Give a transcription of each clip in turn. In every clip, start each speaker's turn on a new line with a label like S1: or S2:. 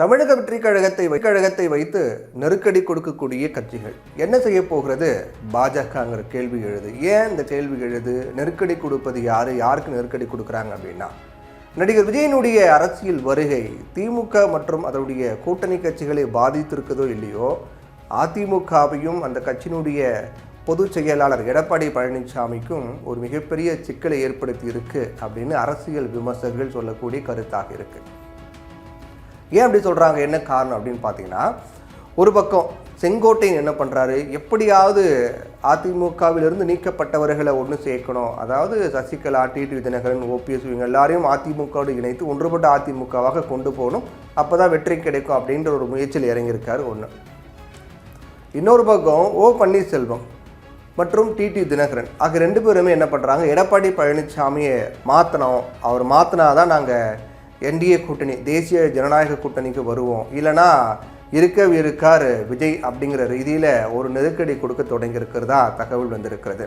S1: தமிழக வெற்றி கழகத்தை வைத்து நெருக்கடி கொடுக்கக்கூடிய கட்சிகள் என்ன செய்ய போகிறது பாஜகங்கிற கேள்வி எழுது. ஏன் இந்த கேள்வி எழுது? நெருக்கடி கொடுப்பது யாருக்கு நெருக்கடி கொடுக்குறாங்க அப்படின்னா, நடிகர் விஜயனுடைய அரசியல் வருகை திமுக மற்றும் அதனுடைய கூட்டணி கட்சிகளை பாதித்திருக்குதோ இல்லையோ, அதிமுகவையும் அந்த கட்சியினுடைய பொதுச் செயலாளர் எடப்பாடி பழனிசாமிக்கும் ஒரு மிகப்பெரிய சிக்கலை ஏற்படுத்தி இருக்கு அப்படின்னு அரசியல் விமர்சகர்கள் சொல்லக்கூடிய கருத்தாக இருக்கு. ஏன் அப்படி சொல்றாங்க, என்ன காரணம் அப்படின்னு பார்த்தீங்கன்னா, ஒரு பக்கம் செங்கோட்டையன் என்ன பண்றாரு, எப்படியாவது அதிமுகவிலிருந்து நீக்கப்பட்டவர்களை ஒன்று சேர்க்கணும், அதாவது சசிகலா, டிடிவி தினகரன், ஓபிஎஸ் இவங்க எல்லாரையும் அதிமுகவோடு இணைத்து ஒன்றுபட்ட அதிமுகவாக கொண்டு போகணும், அப்போதான் வெற்றி கிடைக்கும் அப்படின்ற ஒரு முயற்சியில் இறங்கியிருக்காரு ஒன்று. இன்னொரு பக்கம் ஓ பன்னீர்செல்வம் மற்றும் டிடிவி தினகரன் ஆகிய ரெண்டு பேருமே என்ன பண்ணுறாங்க, எடப்பாடி பழனிசாமியை மாற்றணும், அவர் மாற்றினாதான் நாங்கள் என்டிஏ கூட்டணி தேசிய ஜனநாயக கூட்டணிக்கு வருவோம், இல்லைனா இருக்கார் விஜய் அப்படிங்கிற ரீதியில் ஒரு நெருக்கடி கொடுக்க தொடங்கியிருக்கிறதா தகவல் வந்திருக்கிறது.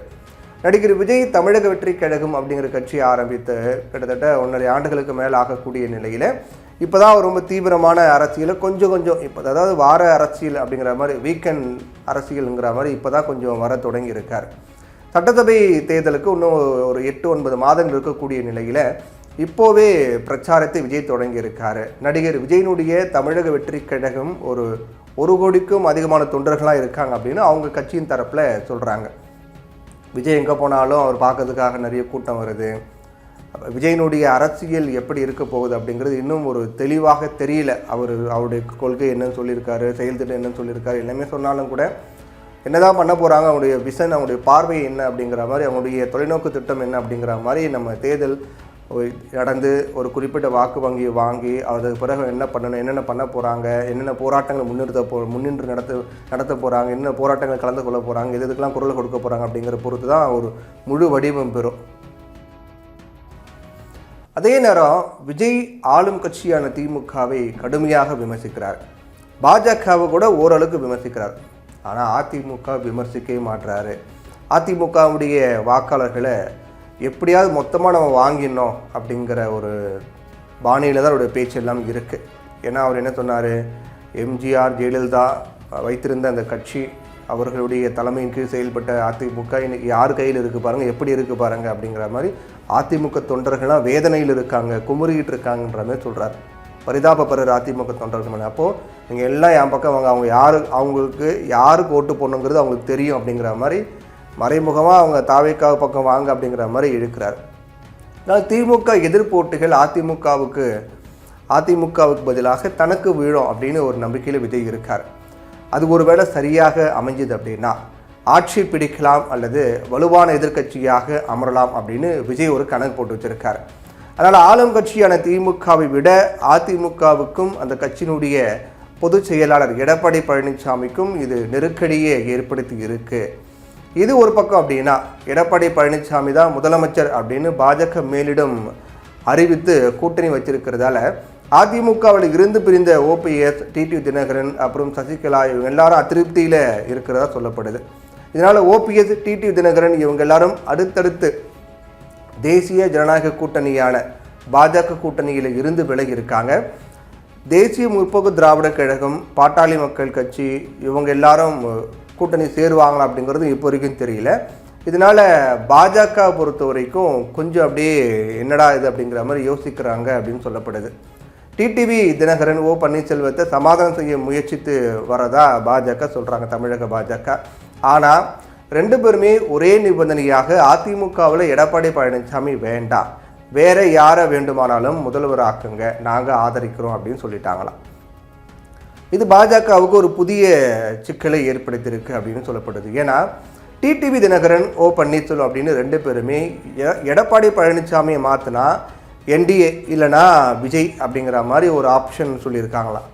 S1: நடிகர் விஜய் தமிழக வெற்றி கழகம் அப்படிங்கிற கட்சி ஆரம்பித்து கிட்டத்தட்ட 1.5 ஆண்டுகளுக்கு மேலே ஆகக்கூடிய நிலையில் இப்போ தான் ரொம்ப தீவிரமான அரசியலை கொஞ்சம் இப்போ, அதாவது வார அரசியல் அப்படிங்கிற மாதிரி, வீக்கெண்ட் அரசியலுங்கிற மாதிரி இப்போ தான் கொஞ்சம் வர தொடங்கி இருக்கார். சட்டசபை தேர்தலுக்கு இன்னும் ஒரு 8-9 மாதங்கள் இருக்கக்கூடிய நிலையில் இப்போவே பிரச்சாரத்தை விஜய் தொடங்கி இருக்காரு. நடிகர் விஜயனுடைய தமிழக வெற்றி கழகம் ஒரு கோடிக்கும் அதிகமான தொண்டர்களாக இருக்காங்க அப்படின்னு அவங்க கட்சியின் தரப்பில் சொல்கிறாங்க. விஜய் எங்கே போனாலும் அவர் பார்க்கறதுக்காக நிறைய கூட்டம் வருது. விஜயனுடைய அரசியல் எப்படி இருக்க போகுது அப்படிங்கிறது இன்னும் ஒரு தெளிவாக தெரியல. அவருடைய கொள்கை என்னன்னு சொல்லியிருக்காரு, செயல் திட்டம் என்னன்னு சொல்லியிருக்காரு, எல்லாமே சொன்னாலும் கூட என்னதான் பண்ண போகிறாங்க, அவங்களுடைய விஷன், அவங்களுடைய பார்வை என்ன அப்படிங்கிற மாதிரி, அவங்களுடைய தொலைநோக்கு திட்டம் என்ன அப்படிங்கிற மாதிரி நம்ம தேர்தல் நடந்து ஒரு குறிப்பிட்ட வாக்கு வங்கியை வாங்கி அதுக்கு பிறகு என்ன பண்ணணும், என்னென்ன பண்ண போகிறாங்க, என்னென்ன போராட்டங்கள் முன்னின்று நடத்த போகிறாங்க, என்னென்ன போராட்டங்கள் கலந்து கொள்ள போகிறாங்க, இதுக்கெல்லாம் குரல் கொடுக்க போகிறாங்க அப்படிங்கிற பொறுத்து தான் ஒரு முழு வடிவம் பெறும். அதே நேரம் விஜய் ஆளும் கட்சியான திமுகவை கடுமையாக விமர்சிக்கிறார், பாஜகவை கூட ஓரளவுக்கு விமர்சிக்கிறார். ஆனால் அதிமுக விமர்சிக்கவே மாட்டுறாரு. அதிமுகவுடைய வாக்காளர்களை எப்படியாவது மொத்தமாக நம்ம வாங்கிடணும் அப்படிங்கிற ஒரு பாணியில் தான் அவருடைய பேச்செல்லாம் இருக்குது. ஏன்னா அவர் என்ன சொன்னார், எம்ஜிஆர் ஜெயலலிதா வைத்திருந்த அந்த கட்சி, அவர்களுடைய தலைமையின் கீழ் செயல்பட்ட அதிமுக இன்றைக்கி யார் கையில் இருக்குது பாருங்கள், எப்படி இருக்குது பாருங்கள் அப்படிங்கிற மாதிரி அதிமுக தொண்டர்கள்லாம் வேதனையில் இருக்காங்க, குமுறிக்கிட்டு இருக்காங்கன்ற மாதிரி சொல்கிறார். பரிதாபப்படுற அதிமுக தொண்டர்கள். அப்போது நீங்கள் எல்லாம் என் பக்கம் அவங்க அவங்களுக்கு யாருக்கு ஓட்டு போடணுங்கிறது அவங்களுக்கு தெரியும் அப்படிங்கிற மாதிரி மறைமுகமாக அவங்க தாவேக்கா பக்கம் வாங்க அப்படிங்கிற மாதிரி இழுக்கிறார். ஆனால் திமுக எதிர்ப்போட்டுகள் அதிமுகவுக்கு பதிலாக தனக்கு வீழும் அப்படின்னு ஒரு நம்பிக்கையில் விஜய் இருக்கார். அது ஒருவேளை சரியாக அமைஞ்சது அப்படின்னா ஆட்சி பிடிக்கலாம் அல்லது வலுவான எதிர்க்கட்சியாக அமரலாம் அப்படின்னு விஜய் ஒரு கணக்கு போட்டு வச்சிருக்கார். அதனால் ஆளும் கட்சியான திமுகவை விட அதிமுகவுக்கும் அந்த கட்சியினுடைய பொதுச் செயலாளர் எடப்பாடி பழனிசாமிக்கும் இது நெருக்கடியை ஏற்படுத்தி இருக்கு. இது ஒரு பக்கம் அப்படின்னா, எடப்பாடி பழனிசாமி தான் முதலமைச்சர் அப்படின்னு பாஜக மேலிடம் அறிவித்து கூட்டணி வச்சிருக்கிறதால அதிமுகவில் இருந்து பிரிந்த ஓபிஎஸ், டிடிவி தினகரன் அப்புறம் சசிகலா இவங்க எல்லாரும் அதிருப்தியில் இருக்கிறதா சொல்லப்படுது. இதனால் ஓபிஎஸ், டிடிவி தினகரன் இவங்க எல்லாரும் அடுத்தடுத்து தேசிய ஜனநாயக கூட்டணியான பாஜக கூட்டணியில் இருந்து விலகி இருக்காங்க. தேசிய முற்போக்கு திராவிட கழகம், பாட்டாளி மக்கள் கட்சி இவங்க எல்லாரும் கூட்டணி சேருவாங்களா அப்படிங்கிறது இப்போ வரைக்கும் தெரியல. இதனால் பாஜக பொறுத்த வரைக்கும் கொஞ்சம் அப்படியே என்னடா இது அப்படிங்கிற மாதிரி யோசிக்கிறாங்க அப்படின்னு சொல்லப்படுது. டிடிவி தினகரன் ஓ பன்னீர்செல்வத்தை சமாதானம் செய்ய முயற்சித்து வரதா பாஜக சொல்கிறாங்க, தமிழக பாஜக. ஆனால் ரெண்டு பேருமே ஒரே நிபந்தனையாக அதிமுகவில் எடப்பாடி பழனிசாமி வேண்டாம், வேற யாரை வேண்டுமானாலும் முதல்வராக்குங்க, நாங்கள் ஆதரிக்கிறோம் அப்படின்னு சொல்லிட்டாங்களாம். இது பாஜகவுக்கு ஒரு புதிய சிக்கலை ஏற்படுத்தியிருக்கு அப்படின்னு சொல்லப்படுது. ஏன்னா டிடிவி தினகரன் ஓ பன்னீர்செல்வம் அப்படின்னு ரெண்டு பேருமே எடப்பாடி பழனிசாமியை மாற்றினா என்டிஏ இல்லைனா விஜய் அப்படிங்கிற மாதிரி ஒரு ஆப்ஷன் சொல்லியிருக்காங்களாம்.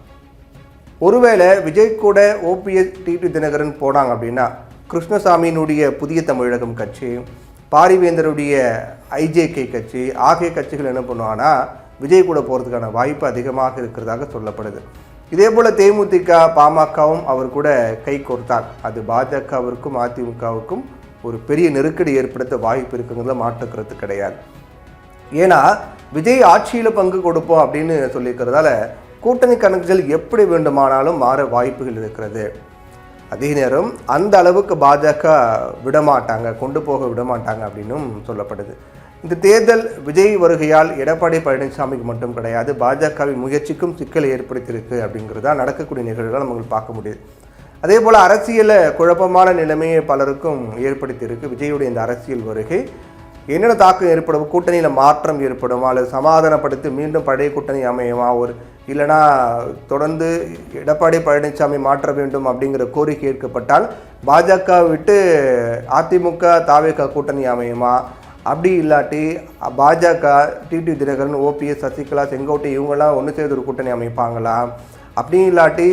S1: ஒருவேளை விஜய் கூட ஓபிஎஸ், டிடிவி தினகரன் போனாங்க அப்படின்னா கிருஷ்ணசாமியினுடைய புதிய தமிழகம் கட்சி, பாரிவேந்தருடைய ஐஜேகே கட்சி ஆகிய கட்சிகள் என்ன பண்ணுவாங்கன்னா விஜய் கூட போகிறதுக்கான வாய்ப்பு அதிகமாக இருக்கிறதாக சொல்லப்படுது. இதே போல் தேமுதிக, பாமகவும் அவர் கூட கை கோர்த்தார். அது பாஜகவிற்கும் அதிமுகவுக்கும் ஒரு பெரிய நெருக்கடி ஏற்படுத்த வாய்ப்பு இருக்குங்கிறத மாற்றுக்கிறது கிடையாது. ஏன்னா விஜய் ஆட்சியில் பங்கு கொடுப்போம் அப்படின்னு சொல்லியிருக்கிறதால கூட்டணி கணக்குகள் எப்படி வேண்டுமானாலும் மாற வாய்ப்புகள் இருக்கிறது. அதே நேரம் அந்த அளவுக்கு பாஜக விடமாட்டாங்க, கொண்டு போக விடமாட்டாங்க அப்படின்னும் சொல்லப்படுது. இந்த தேர்தல் விஜய் வருகையால் எடப்பாடி பழனிசாமிக்கு மட்டும் கிடையாது, பாஜகவின் முயற்சிக்கும் சிக்கலை ஏற்படுத்தியிருக்கு அப்படிங்கிறதா நடக்கக்கூடிய நிகழ்வுகள் நம்ம பார்க்க முடியுது. அதே போல் அரசியல் குழப்பமான நிலைமையை பலருக்கும் ஏற்படுத்தியிருக்கு. விஜயுடைய இந்த அரசியல் வருகை என்னென்ன தாக்கம் ஏற்படும், கூட்டணியில் மாற்றம் ஏற்படுமா, அல்லது சமாதானப்படுத்தி மீண்டும் பழைய கூட்டணி அமையுமா, இல்லைனா தொடர்ந்து எடப்பாடி பழனிசாமி மாற்ற வேண்டும் அப்படிங்கிற கோரிக்கை ஏற்கப்பட்டால் பாஜக விட்டு அதிமுக தாவேக கூட்டணி அமையுமா, அப்படி இல்லாட்டி பாஜக டிடி தினகரன், ஓபிஎஸ், சசிகலா, செங்கோட்டை இவங்கெல்லாம் ஒன்று சேர்ந்து ஒரு கூட்டணி அமைப்பாங்களா, அப்படி இல்லாட்டி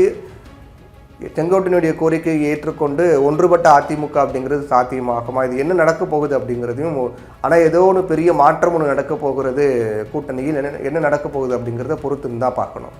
S1: செங்கோட்டையினுடைய கோரிக்கையை ஏற்றுக்கொண்டு ஒன்றுபட்ட அதிமுக அப்படிங்கிறது சாத்தியமாகுமா, இது என்ன நடக்க போகுது அப்படிங்கிறதையும், ஆனால் ஏதோ ஒன்று பெரிய மாற்றம் ஒன்று நடக்க போகிறது கூட்டணியில் என்ன நடக்க போகுது அப்படிங்கிறத பொறுத்துன்னு தான் பார்க்கணும்.